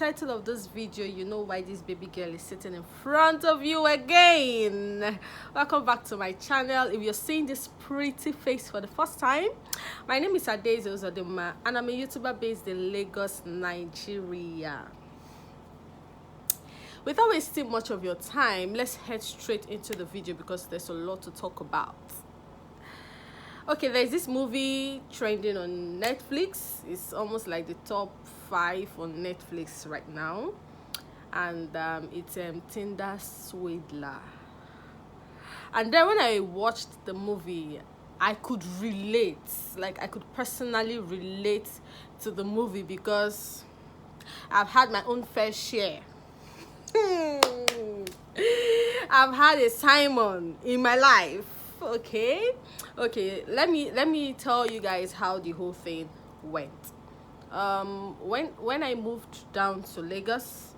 title of this video, you know why this baby girl is sitting in front of you again. Welcome back to my channel. If you're seeing this pretty face for the first time, my name is Adeze Ozodema and I'm a YouTuber based in Lagos, Nigeria. Without wasting much of your time, let's head straight into the video because there's a lot to talk about. Okay, there's this movie trending on Netflix. It's almost like the top 5 on Netflix right now, and it's Tinder Swindler. And then when I watched the movie, I could relate, like I could personally relate to the movie because I've had my own fair share. I've had a Simon in my life. Okay, let me tell you guys how the whole thing went. When I moved down to Lagos,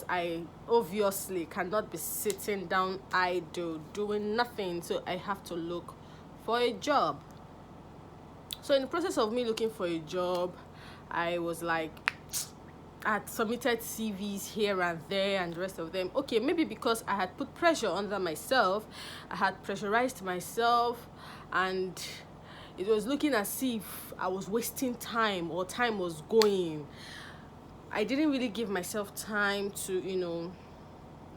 I obviously cannot be sitting down idle doing nothing, so I have to look for a job. So in the process of me looking for a job, I was like, I had submitted CVs here and there and the rest of them. Okay, maybe because I had put pressure under myself, I had pressurized myself, and it was looking as if I was wasting time or time was going. I didn't really give myself time to,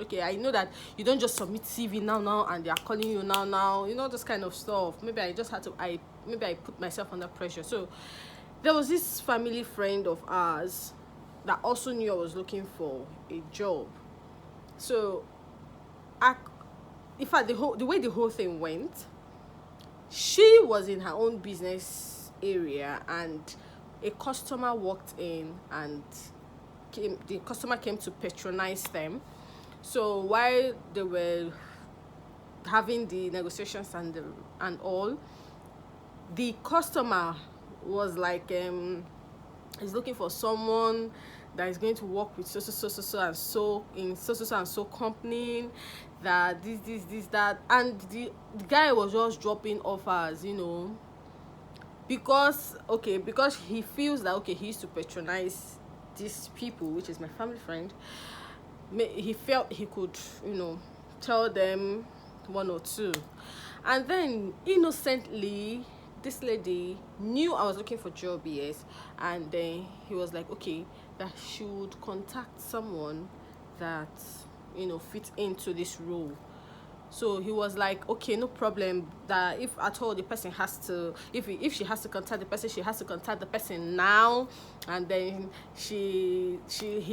okay, I know that you don't just submit CV now and they are calling you now, this kind of stuff. Maybe I just had to, maybe I put myself under pressure. So there was this family friend of ours that also knew I was looking for a job. So in fact, the way the whole thing went, she was in her own business area and a customer walked in and the customer came to patronize them. So while they were having the negotiations and all, the customer was like is looking for someone that is going to work with so in so company, that this that, and the guy was just dropping offers, because he feels that he used to patronize these people, which is my family friend. He felt he could tell them one or two, and then innocently this lady knew I was looking for job, yes, and then he was like, okay, that she would contact someone that fits into this role. So he was like, okay, no problem, that if at all the person has to, if she has to contact the person, she has to contact the person now, and then he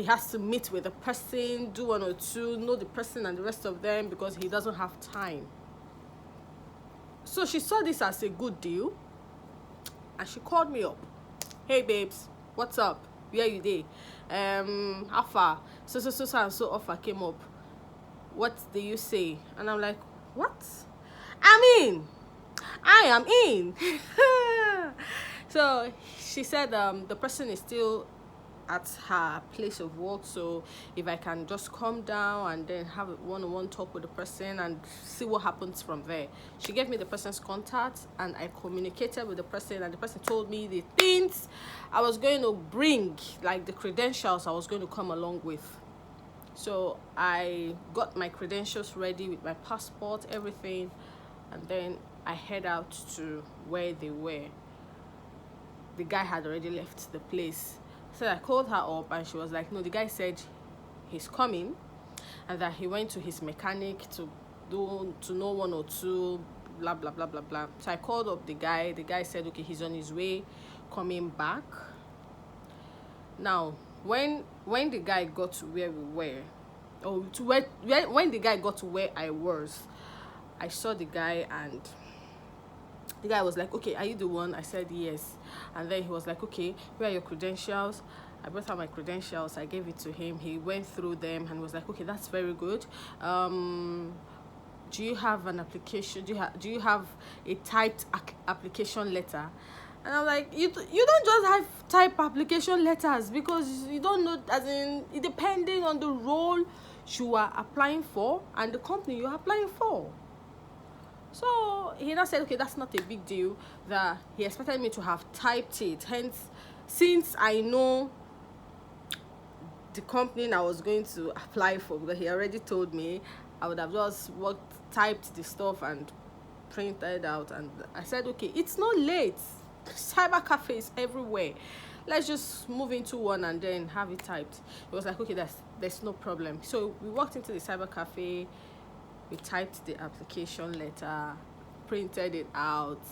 has to meet with the person, do one or two, know the person and the rest of them, because he doesn't have time. So she saw this as a good deal, and she called me up. Hey babes, what's up? Where you dey? How far? So and so offer came up. What do you say? And I'm like, what? I am in. So she said the person is still at her place of work, so if I can just come down and then have a one-on-one talk with the person and see what happens from there. She gave me the person's contact and I communicated with the person, and the person told me the things I was going to bring, like the credentials I was going to come along with. So I got my credentials ready with my passport, everything, and then I head out to where they were. The guy had already left the place. So I called her up and she was like, no, the guy said he's coming and that he went to his mechanic to know one or two, blah blah blah blah blah. So I called up the guy. The guy said, okay, he's on his way coming back. Now when the guy got to where we were, or to when the guy got to where I was, I saw the guy and the guy was like, okay, are you the one? I said yes. And then he was like, okay, where are your credentials? I brought out my credentials. I gave it to him. He went through them and was like, okay, that's very good. Do you have an application? Do you have a typed application letter? And I'm like, you don't just have type application letters, because you don't know, as in, depending on the role you are applying for and the company you're applying for. So he now said, okay, that's not a big deal, that he expected me to have typed it, hence since I know the company I was going to apply for, because he already told me, I would have just typed the stuff and printed out. And I said, okay, it's not late. Cyber cafes everywhere. Let's just move into one and then have it typed. It was like, okay, there's no problem. So we walked into the cyber cafe. We typed the application letter, printed it out,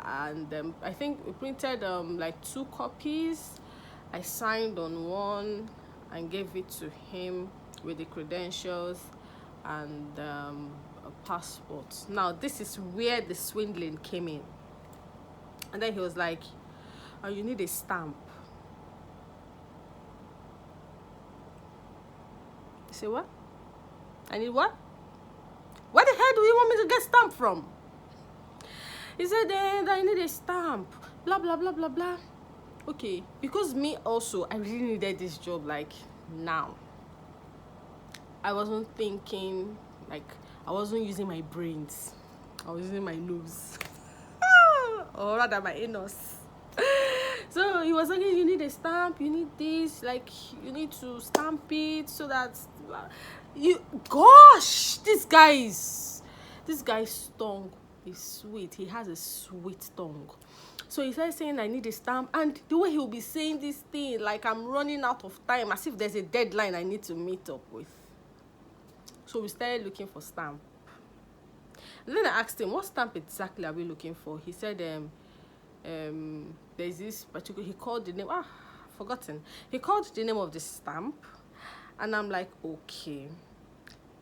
and I think we printed like 2 copies. I signed on one and gave it to him with the credentials and a passport. Now this is where the swindling came in. And then he was like, oh, you need a stamp. I say, what? I need what? Where the hell do you want me to get stamp from? He said, I need a stamp. Blah, blah, blah, blah, blah. Okay, because me also, I really needed this job, like, now. I wasn't thinking, like, I wasn't using my brains. I was using my nose. Or rather, my anus. So he was like, you need a stamp, you need this, like, you need to stamp it so that gosh, this guy's tongue is sweet. He has a sweet tongue. So he started saying, I need a stamp, and the way he'll be saying this thing, like I'm running out of time, as if there's a deadline I need to meet up with. So we started looking for stamp. And then I asked him, what stamp exactly are we looking for? He said, there's this particular, he called the name, forgotten. He called the name of the stamp, and I'm like, okay,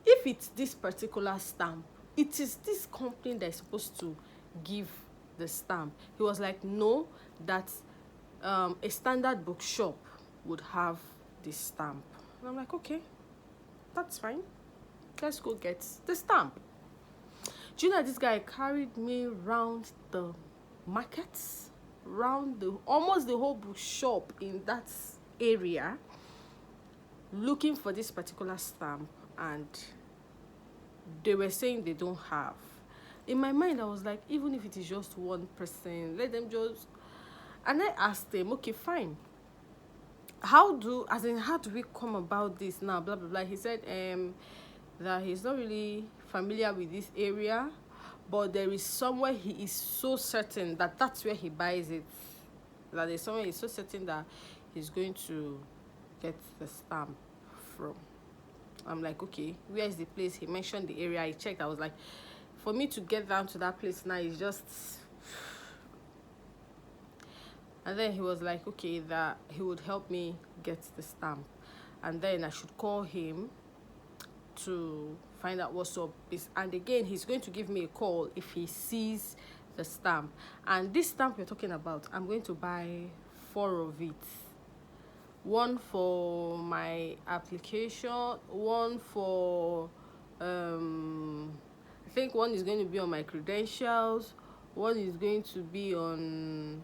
if it's this particular stamp, it is this company that is supposed to give the stamp. He was like, no, that a standard bookshop would have this stamp. And I'm like, okay, that's fine, let's go get the stamp. Do you know this guy carried me round the markets, round almost the whole bookshop in that area, looking for this particular stamp, and they were saying they don't have. In my mind, I was like, even if it is just one person, let them just. And I asked them, okay, fine, how do we come about this now, blah blah blah. He said that he's not really familiar with this area, but there is somewhere he is so certain that that's where he buys it, that there's somewhere he's so certain that he's going to get the stamp from. I'm like, okay, where is the place? He mentioned the area. I checked. I was like, for me to get down to that place now is just. And then he was like, okay, that he would help me get the stamp, and then I should call him to find out what's up. And again, he's going to give me a call if he sees the stamp. And this stamp we're talking about, I'm going to buy 4 of it. One for my application, one for I think one is going to be on my credentials, one is going to be on.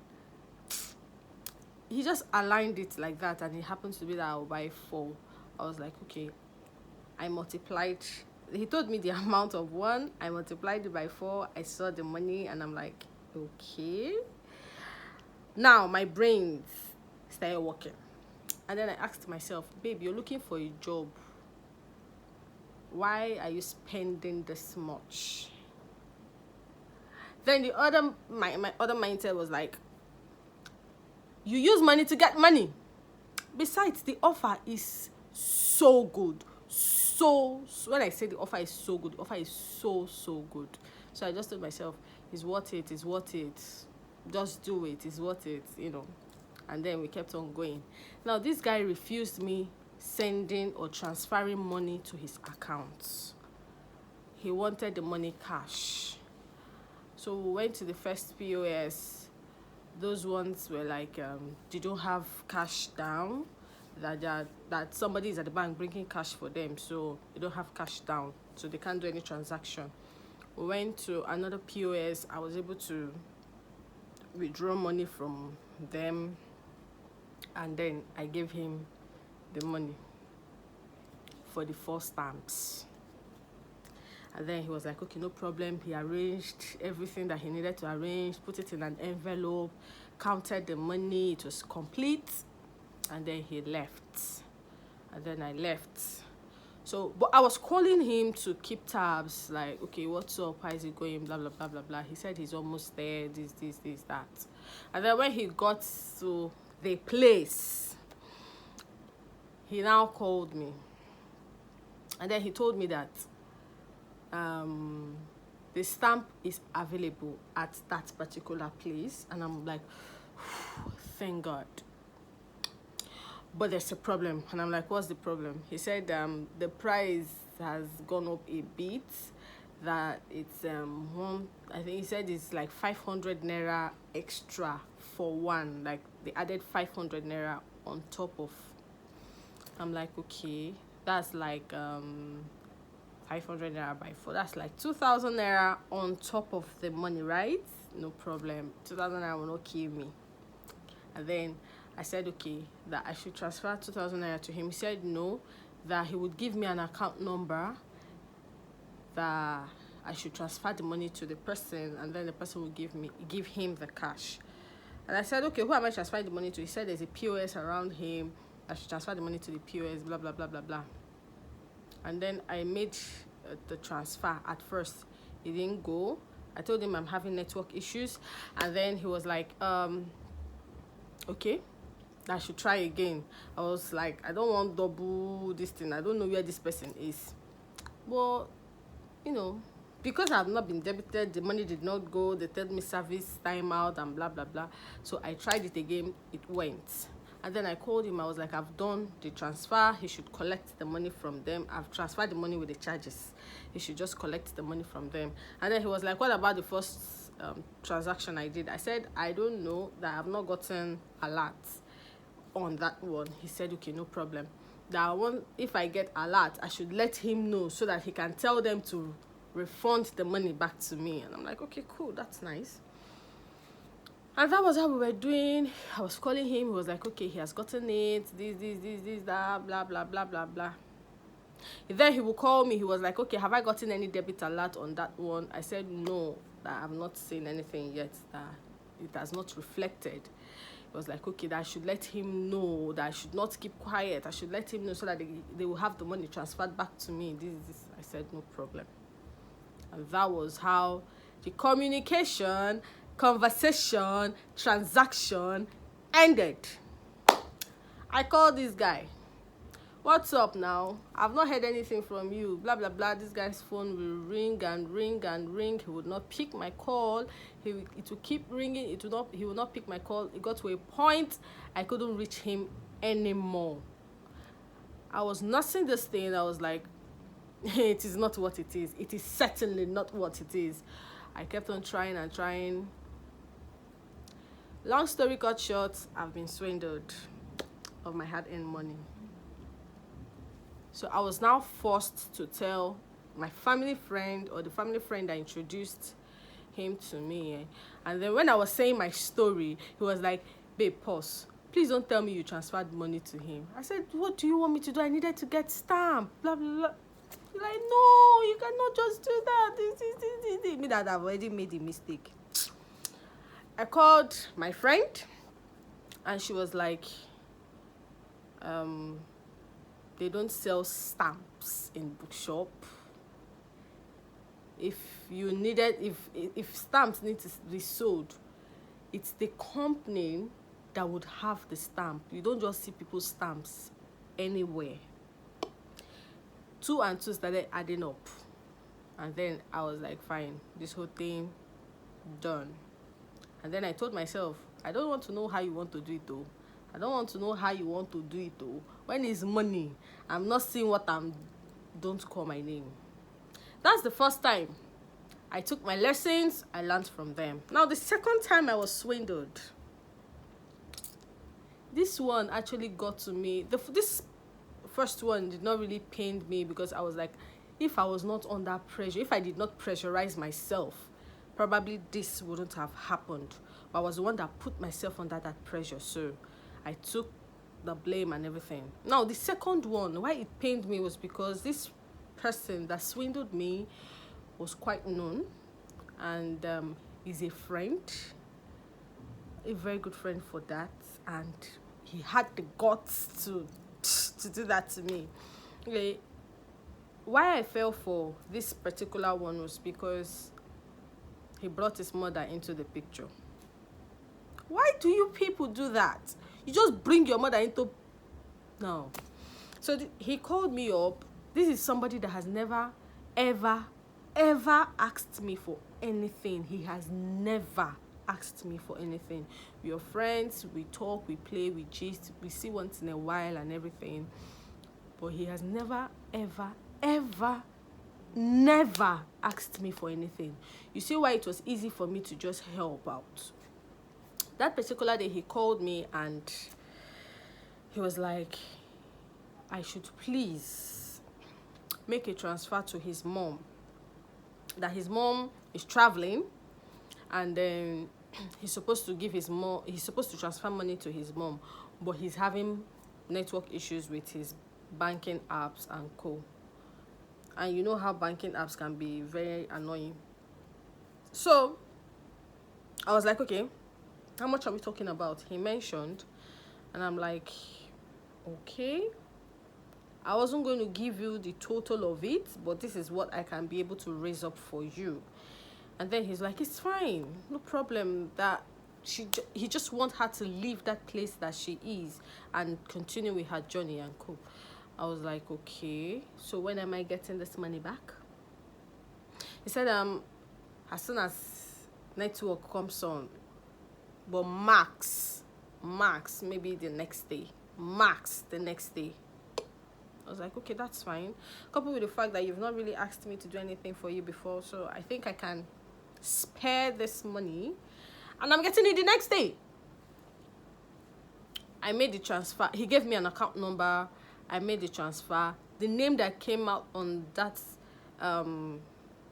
He just aligned it like that, and it happens to be that I'll buy 4. I was like, okay, I multiplied. He told me the amount of one, I multiplied it by 4. I saw the money, and I'm like, okay. Now my brains started working, and then I asked myself, babe, you're looking for a job, why are you spending this much? Then my other mindset was like, you use money to get money. Besides, the offer is so good. So when I say the offer is so good, the offer is so good. So I just told myself, it's worth it, it's worth it. Just do it, it's worth it, you know. And then we kept on going. Now, this guy refused me sending or transferring money to his account. He wanted the money cash. So we went to the first POS. Those ones were like, they don't have cash down, that somebody is at the bank bringing cash for them, so they don't have cash down, so they can't do any transaction. We went to another POS. I was able to withdraw money from them, and then I gave him the money for the 4 stamps. And then he was like, okay, no problem. He arranged everything that he needed to arrange, put it in an envelope, counted the money, it was complete, and then he left. And then I left. So, but I was calling him to keep tabs, like, okay, what's up? How is it going? Blah, blah, blah, blah, blah. He said he's almost there, this, that. And then when he got to the place, he now called me. And then he told me that the stamp is available at that particular place. And I'm like, thank God. But there's a problem. And I'm like, what's the problem? He said the price has gone up a bit, that it's I think he said it's like 500 naira extra for one, like they added 500 naira on top of. I'm like, okay, that's like 500 naira by 4, that's like 2,000 naira on top of the money, right? No problem, 2,000 naira will not kill me. And then I said, okay, that I should transfer 2,000 naira to him. He said no, that he would give me an account number, that I should transfer the money to the person, and then the person will give him the cash. And I said, okay, who am I transferring the money to? He said there's a POS around him. I should transfer the money to the POS, blah, blah, blah, blah, blah. And then I made the transfer. At first, it didn't go. I told him I'm having network issues. And then he was like, okay, I should try again. I was like, I don't want double this thing. I don't know where this person is. Well, you know, because I've not been debited, the money did not go. They told me service time out and blah, blah, blah. So I tried it again. It went. And then I called him. I was like, I've done the transfer. He should collect the money from them. I've transferred the money with the charges. He should just collect the money from them. And then he was like, what about the first transaction I did? I said, I don't know, that I've not gotten alert on that one. He said, okay, no problem. That if I get alert, I should let him know so that he can tell them to refund the money back to me. And I'm like, okay, cool, that's nice. And that was how we were doing. I was calling him. He was like, okay, he has gotten it, this, that, blah, blah, blah, blah, blah. And then he would call me. He was like, okay, have I gotten any debit alert on that one? I said, no, that I've not seen anything yet, that it has not reflected. It was like, okay, that I should let him know, that I should not keep quiet. I should let him know so that they will have the money transferred back to me. This. I said, no problem. And that was how the conversation, transaction ended. I called this guy. What's up now? I've not heard anything from you. Blah, blah, blah. This guy's phone will ring and ring and ring. He would not pick my call. It will keep ringing. He will not pick my call. It got to a point I couldn't reach him anymore. I was nursing this thing. I was like, it is not what it is. It is certainly not what it is. I kept on trying and trying. Long story cut short, I've been swindled of my hard-earned money. So I was now forced to tell my family friend, or the family friend that introduced him to me. And then when I was saying my story, he was like, babe, pause. Please don't tell me you transferred money to him. I said, what do you want me to do? I needed to get stamped, blah, blah, blah. He's like, no, you cannot just do that. This. Me that I've already made a mistake. I called my friend, and she was like, they don't sell stamps in bookshop. If stamps need to be sold, it's the company that would have the stamp. You don't just see people's stamps anywhere. 2 and 2 started adding up, and then I was like, fine, this whole thing done. And then I told myself, I don't want to know how you want to do it though. I don't want to know how you want to do it though. When it's money, I'm not seeing what don't call my name. That's the first time I took my lessons. I learned from them. Now the second time I was swindled, this one actually got to me. This first one did not really pain me, because I was like, if I was not under pressure, if I did not pressurize myself, probably this wouldn't have happened. But I was the one that put myself under that pressure, so I took the blame and everything. Now the second one, why it pained me was because this person that swindled me was quite known, and is a friend a very good friend for that, and he had the guts to do that to me. Okay, why I fell for this particular one was because he brought his mother into the picture. Why do you people do that? You just bring your mother into... No. So he called me up. This is somebody that has never, ever, ever asked me for anything. He has never asked me for anything. We are friends, we talk, we play, we gist, we see once in a while and everything. But he has never, ever, ever, never asked me for anything. You see why it was easy for me to just help out. That particular day, he called me and he was like, I should please make a transfer to his mom. That his mom is traveling, and then he's supposed to transfer money to his mom, but he's having network issues with his banking apps and co. And you know how banking apps can be very annoying. So I was like, okay, how much are we talking about? He mentioned, and I'm like, okay, I wasn't going to give you the total of it, but this is what I can be able to raise up for you. And then he's like, it's fine, no problem, that he just wants her to leave that place that she is and continue with her journey and cope. I was like, okay, so when am I getting this money back? He said, as soon as network comes on, but max maybe the next day. Max the next day. I was like, okay, that's fine. Coupled with the fact that you've not really asked me to do anything for you before, so I think I can spare this money, and I'm getting it the next day. I made the transfer. He gave me an account number. I made the transfer. The name that came out on that, the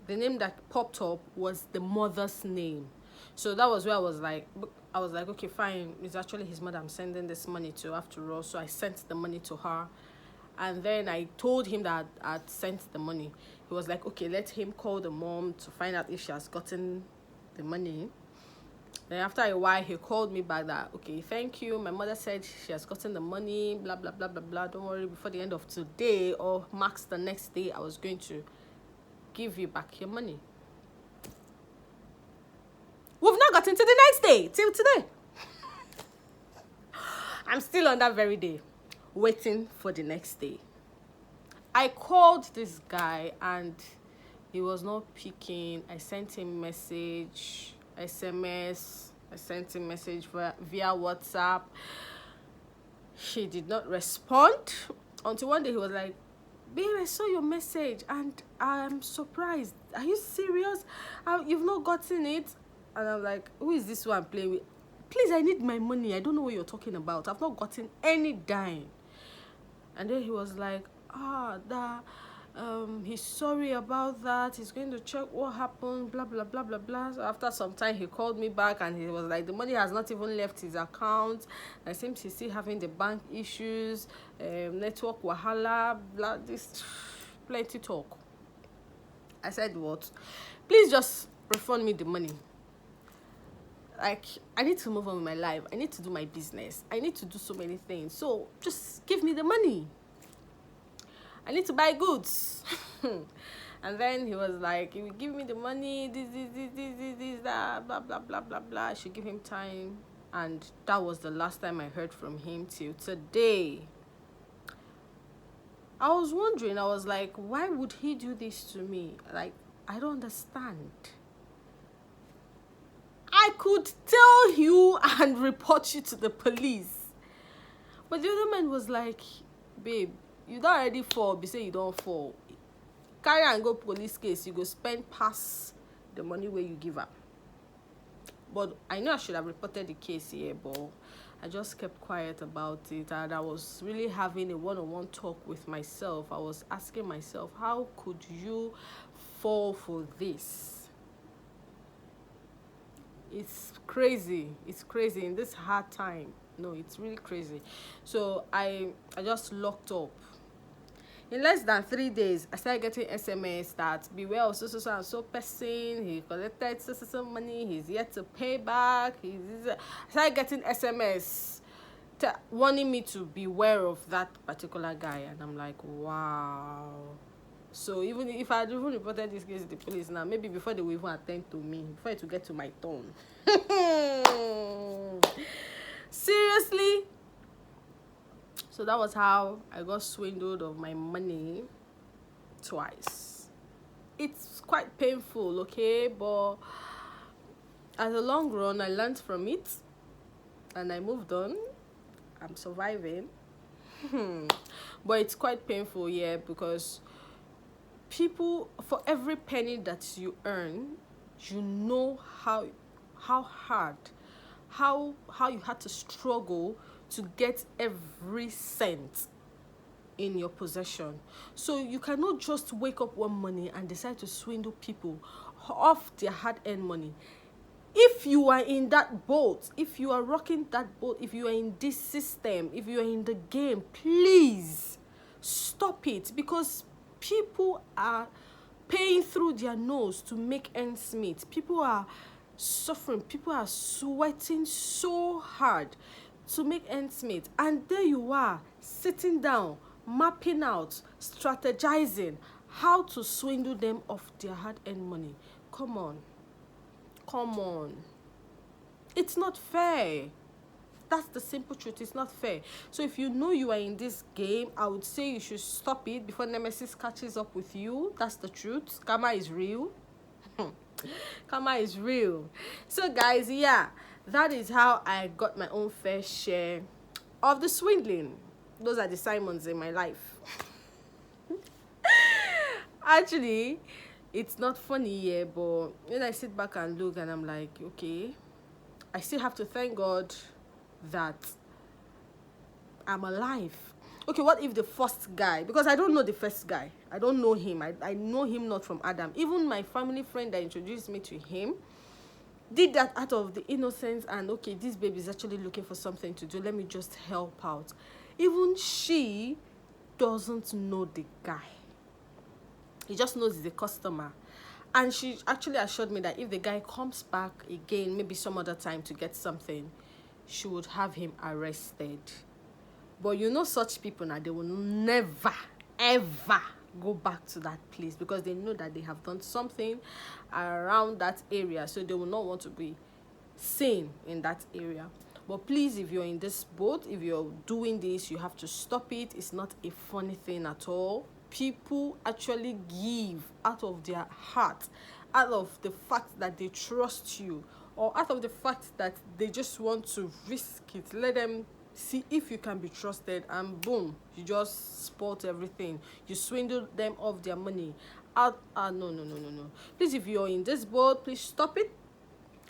name that popped up was the mother's name. So that was where I was like, okay, fine. It's actually his mother I'm sending this money to after all. So I sent the money to her. And then I told him that I'd sent the money. He was like, okay, let him call the mom to find out if she has gotten the money. Then after a while, he called me back that, okay, thank you. My mother said she has gotten the money, blah, blah, blah, blah, blah. Don't worry, before the end of today or max the next day, I was going to give you back your money. We've not gotten to the next day, till today. I'm still on that very day, waiting for the next day. I called this guy and he was not picking. I sent him message, SMS. I sent him message via WhatsApp. He did not respond until one day he was like, babe, I saw your message and I'm surprised. Are you serious? You've not gotten it? And I'm like, who is this one playing with? Please, I need my money. I don't know what you're talking about. I've not gotten any dime. And then he was like, he's sorry about that. He's going to check what happened, blah, blah, blah, blah, blah. So after some time, he called me back and he was like, the money has not even left his account. I seems he's still having the bank issues, network wahala, blah, this, plenty talk. I said, what? Please just refund me the money. Like, I need to move on with my life. I need to do my business. I need to do so many things. So just give me the money. I need to buy goods. And then he was like, if you give me the money, this, that, blah, blah, blah, blah, blah. I should give him time. And that was the last time I heard from him till today. I was wondering, I was like, why would he do this to me? Like, I don't understand. I could tell you and report you to the police. But the other man was like, babe, you don't already fall, be say you don't fall. Carry and go police case, you go spend past the money where you give up. But I know I should have reported the case here, but I just kept quiet about it. And I was really having a one-on-one talk with myself. I was asking myself, how could you fall for this? It's crazy. It's crazy in this hard time. No, it's really crazy. So I just locked up. In less than 3 days, I started getting SMS that beware of so so so and so person. He collected so so so money. He's yet to pay back. I started getting SMS warning me to beware of that particular guy, and I'm like, wow. So even if I had even reported this case to the police now, maybe before they will even attend to me, before it will get to my turn. Seriously. So that was how I got swindled of my money twice. It's quite painful, okay, but at the long run, I learned from it and I moved on. I'm surviving. But it's quite painful, yeah, because people, for every penny that you earn, you know how hard, how you had to struggle to get every cent in your possession. So you cannot just wake up one morning and decide to swindle people off their hard-earned money. If you are in that boat, if you are rocking that boat, if you are in this system, if you are in the game, please stop it, because people are paying through their nose to make ends meet. People are suffering. People are sweating so hard to make ends meet. And there you are, sitting down, mapping out, strategizing how to swindle them of their hard-earned money. Come on. Come on. It's not fair. That's the simple truth. It's not fair. So if you know you are in this game, I would say you should stop it before Nemesis catches up with you. That's the truth. Karma is real. Karma is real. So guys, yeah, that is how I got my own fair share of the swindling. Those are the Simons in my life. Actually, it's not funny, yeah, but when I sit back and look and I'm like, okay, I still have to thank God that I'm alive. Okay, what if the first guy, because I don't know the first guy, I don't know him, I know him not from Adam. Even my family friend that introduced me to him did that out of the innocence and, okay, this baby is actually looking for something to do, let me just help out. Even she doesn't know the guy. He just knows he's a customer. And she actually assured me that if the guy comes back again, maybe some other time to get something, she would have him arrested. But you know such people now, they will never, ever go back to that place because they know that they have done something around that area. So they will not want to be seen in that area. But please, if you're in this boat, if you're doing this, you have to stop it. It's not a funny thing at all. People actually give out of their heart, out of the fact that they trust you, or out of the fact that they just want to risk it. Let them see if you can be trusted, and boom, you just spoiled everything. You swindled them of their money. No. Please, if you're in this boat, please stop it.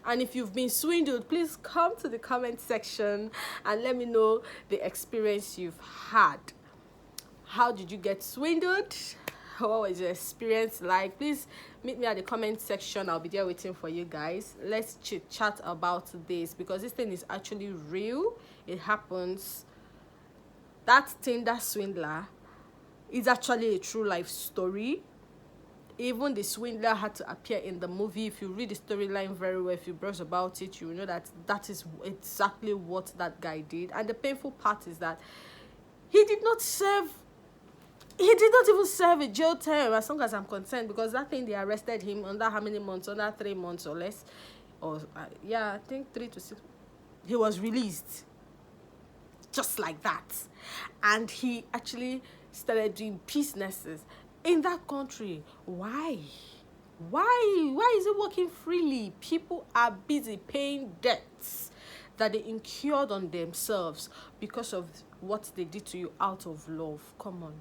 And if you've been swindled, please come to the comment section and let me know the experience you've had. How did you get swindled? What was your experience like? Please meet me at the comment section. I'll be there waiting for you guys. Let's chit chat about this, because this thing is actually real. It happens. That Tinder swindler is actually a true life story. Even the swindler had to appear in the movie. If you read the storyline very well, if you browse about it, you will know that that is exactly what that guy did. And the painful part is that he did not even serve a jail term, as long as I'm concerned, because that thing, they arrested him under how many months? Under 3 months or less, or I think 3 to 6. He was released just like that, and he actually started doing businesses in that country. Why is it working freely? People are busy paying debts that they incurred on themselves because of what they did to you out of love. Come on.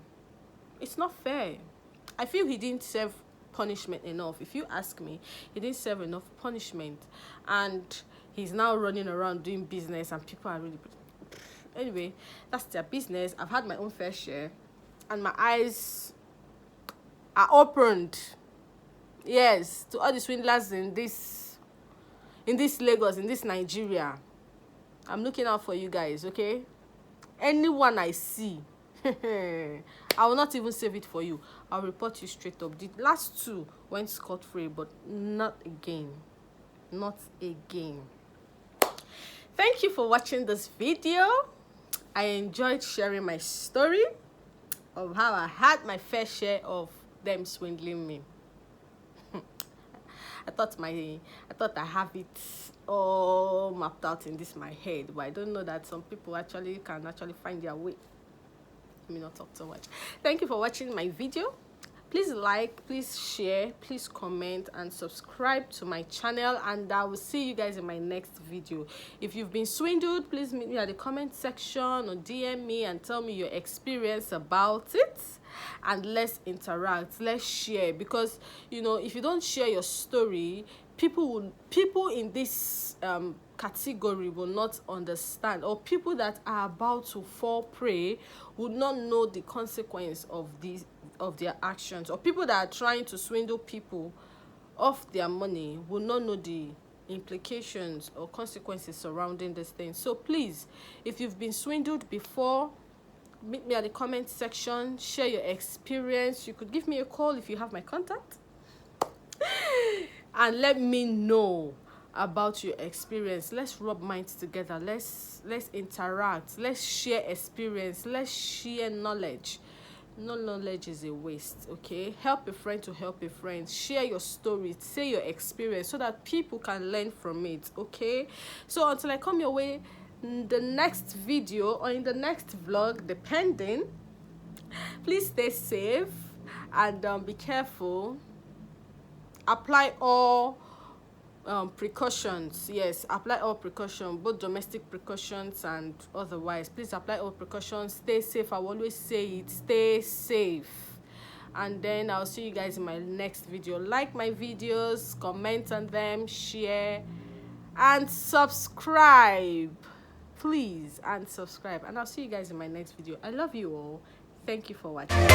It's not fair. I feel he didn't serve punishment enough. If you ask me, he didn't serve enough punishment. And he's now running around doing business, and people are really... Anyway, that's their business. I've had my own fair share, and my eyes are opened. Yes, to all the swindlers in this Lagos, in this Nigeria. I'm looking out for you guys, okay? Anyone I see, I will not even save it for you. I'll report you straight up. The last two went scot-free, but not again. Not again. Thank you for watching this video. I enjoyed sharing my story of how I had my fair share of them swindling me. I thought I have it all mapped out in this my head, but I don't know that some people can find their way. Let me not talk so much. Thank you for watching my video. Please like, please share, please comment and subscribe to my channel, and I will see you guys in my next video. If you've been swindled, please meet me at the comment section or DM me and tell me your experience about it, and let's interact, let's share, because you know, if you don't share your story, people in this category will not understand, or people that are about to fall prey would not know the consequence of their actions, or people that are trying to swindle people of their money will not know the implications or consequences surrounding this thing. So please, if you've been swindled before, meet me at the comment section, share your experience. You could give me a call if you have my contact, and let me know about your experience. Let's rub minds together, let's interact, let's share experience, let's share knowledge. No knowledge is a waste. Okay, help a friend to help a friend. Share your story, say your experience, so that people can learn from it. Okay, so until I come your way in the next video or in the next vlog, depending, please stay safe and be careful. Apply all precautions. Yes, apply all precautions, both domestic precautions and otherwise. Please apply all precautions. Stay safe. I will always say it, stay safe. And then I'll see you guys in my next video. Like my videos, comment on them, share and subscribe, please, and subscribe. And I'll see you guys in my next video. I love you all. Thank you for watching.